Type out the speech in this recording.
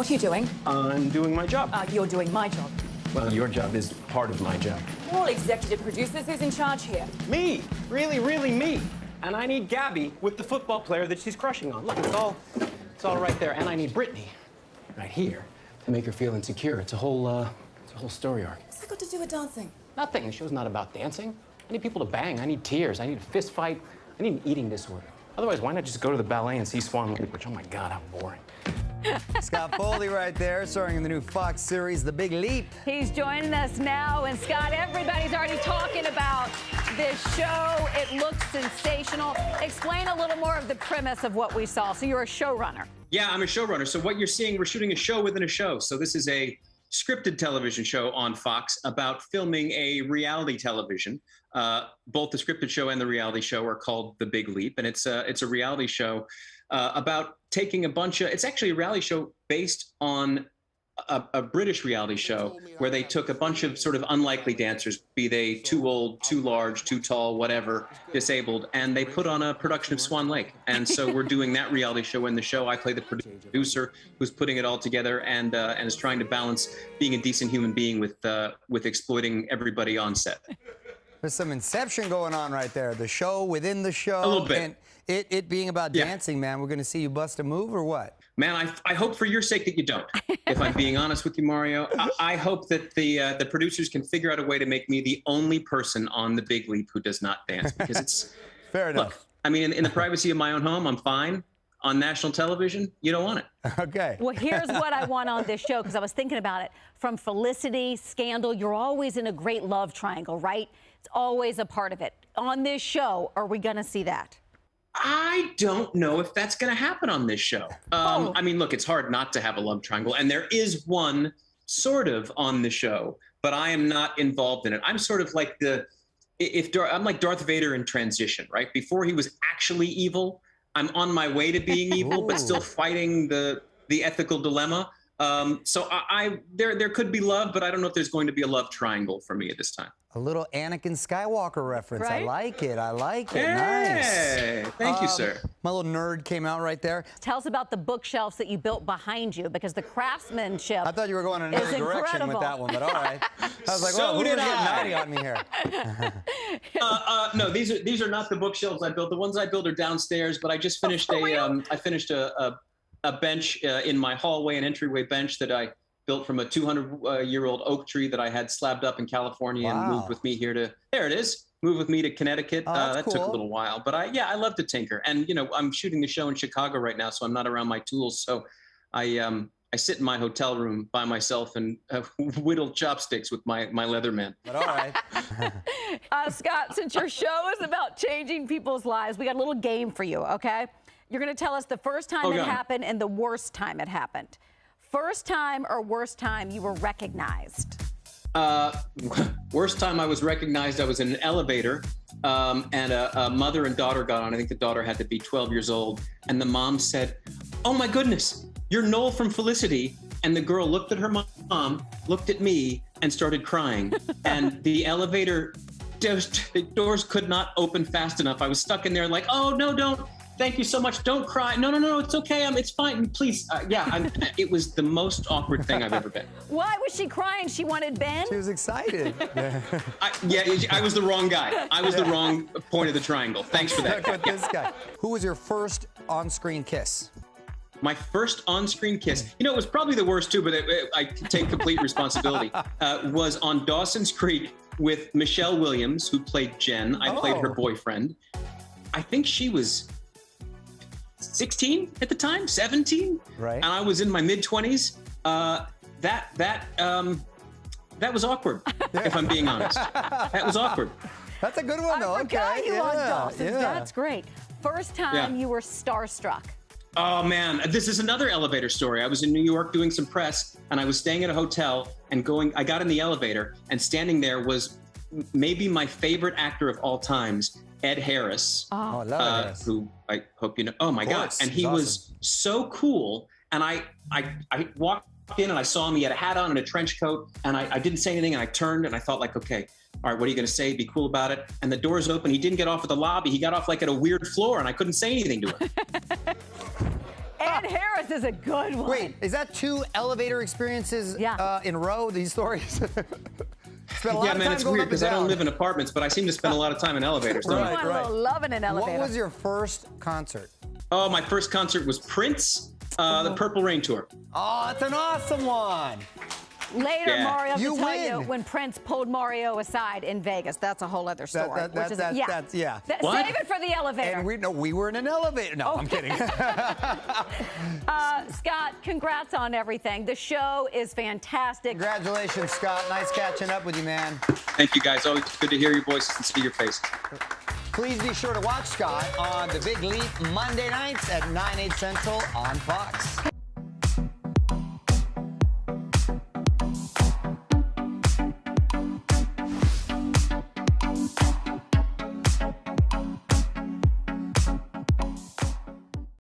What are you doing? I'm doing my job. You're doing my job. Well, your job is part of my job. We're all executive producers. Who's in charge here? Me! Really, really me! And I need Gabby with the football player that she's crushing on. Look, it's all right there. And I need Brittany right here to make her feel insecure. It's a whole story arc. What's that got to do with dancing? Nothing. The show's not about dancing. I need people to bang. I need tears. I need a fist fight. I need an eating disorder. Otherwise, why not just go to the ballet and see Swan Lake, which, oh my God, how boring. Scott Foley right there, starring in the new Fox series, The Big Leap. He's joining us now, and Scott, everybody's already talking about this show. It looks sensational. Explain a little more of the premise of what we saw. So you're a showrunner. Yeah, I'm a showrunner. So what you're seeing, we're shooting a show within a show. So this is a scripted television show on Fox about filming a reality television. Both the scripted show and the reality show are called The Big Leap, and it's a reality show about taking a bunch of, it's actually a reality show based on a British reality show where they took a bunch of sort of unlikely dancers, be they too old, too large, too tall, whatever, disabled, and they put on a production of Swan Lake. And so we're doing that reality show in the show. I play the producer who's putting it all together and is trying to balance being a decent human being with exploiting everybody on set. There's some Inception going on right there. The show within the show. A little bit. And it being about dancing, man. We're going to see you bust a move or what? Man, I hope for your sake that you don't. If I'm being honest with you, Mario, I hope that the producers can figure out a way to make me the only person on The Big Leap who does not dance, because it's fair enough. Look, I mean, in the privacy of my own home, I'm fine. On national television, you don't want it. Okay. Well, here's what I want on this show, because I was thinking about it. From Felicity, Scandal, you're always in a great love triangle, right? It's always a part of it. On this show, are we going to see that? I don't know if that's going to happen on this show. I mean, look, it's hard not to have a love triangle, and there is one sort of on the show, but I am not involved in it. I'm sort of like I'm like Darth Vader in transition, right? Before he was actually evil, I'm on my way to being evil, but still fighting the ethical dilemma. So there could be love, but I don't know if there's going to be a love triangle for me at this time. A little Anakin Skywalker reference. Right? I like it. I like it. Hey, Nice. thank you, sir. My little nerd came out right there. Tell us about the bookshelves that you built behind you, because the craftsmanship I thought you were going in another direction with that one, but all right. I was like, So oh, who's did getting I. naughty on me here? No, these are not the bookshelves I built. The ones I built are downstairs, but I just finished a bench in my hallway, an entryway bench that I built from a 200-year-old oak tree that I had slabbed up in California and moved with me here to, there it is, moved with me to Connecticut. That took a little while, but I love to tinker. And, you know, I'm shooting the show in Chicago right now, so I'm not around my tools. So I sit in my hotel room by myself and whittle chopsticks with my Leatherman. But all right. Scott, since your show is about changing people's lives, we got a little game for you, okay? You're going to tell us the first time it happened and the worst time it happened. First time or worst time you were recognized? Worst time I was recognized, I was in an elevator, and a mother and daughter got on. I think the daughter had to be 12 years old. And the mom said, "Oh my goodness, you're Noel from Felicity." And the girl looked at her mom, looked at me, and started crying. And the elevator, the doors could not open fast enough. I was stuck in there like, "Oh, no, don't. Thank you so much. Don't cry. No, it's okay. It's fine. Please." It was the most awkward thing I've ever been. Why was she crying? She wanted Ben? She was excited. I was the wrong guy. I was the wrong point of the triangle. Thanks for that. With this guy. Who was your first on-screen kiss? My first on-screen kiss, you know, it was probably the worst too, but I take complete responsibility, was on Dawson's Creek with Michelle Williams, who played Jen. I played her boyfriend. I think she was 16 at the time, 17, right? And I was in my mid-20s. That was awkward, if I'm being honest. That was awkward. That's a good one, though. I forgot you on Dawson. Yeah. That's great. First time you were starstruck. Oh man, this is another elevator story. I was in New York doing some press, and I was staying at a hotel and I got in the elevator, and standing there was maybe my favorite actor of all times, Ed Harris, who I hope you know. Oh my God. And he was so cool. And I walked in and I saw him, he had a hat on and a trench coat, and I didn't say anything, and I turned and I thought like, okay, all right, what are you going to say? Be cool about it. And the doors open. He didn't get off at the lobby. He got off like at a weird floor, and I couldn't say anything to him. Dan Harris is a good one. Wait, is that 2 elevator experiences in a row, these stories? Yeah, man, it's weird because I don't live in apartments, but I seem to spend a lot of time in elevators. You want a little love in an elevator. What was your first concert? Oh, my first concert was Prince, the Purple Rain Tour. Oh, that's an awesome one. Later, Yeah. Mario You will tell win. you when Prince pulled Mario aside in Vegas. That's a whole other story. What? Save it for the elevator. And we were in an elevator. No, I'm kidding. Scott, congrats on everything. The show is fantastic. Congratulations, Scott. Nice catching up with you, man. Thank you, guys. Always good to hear your voices and see your faces. Please be sure to watch Scott on The Big Leap Monday nights at 9, 8 Central on Fox.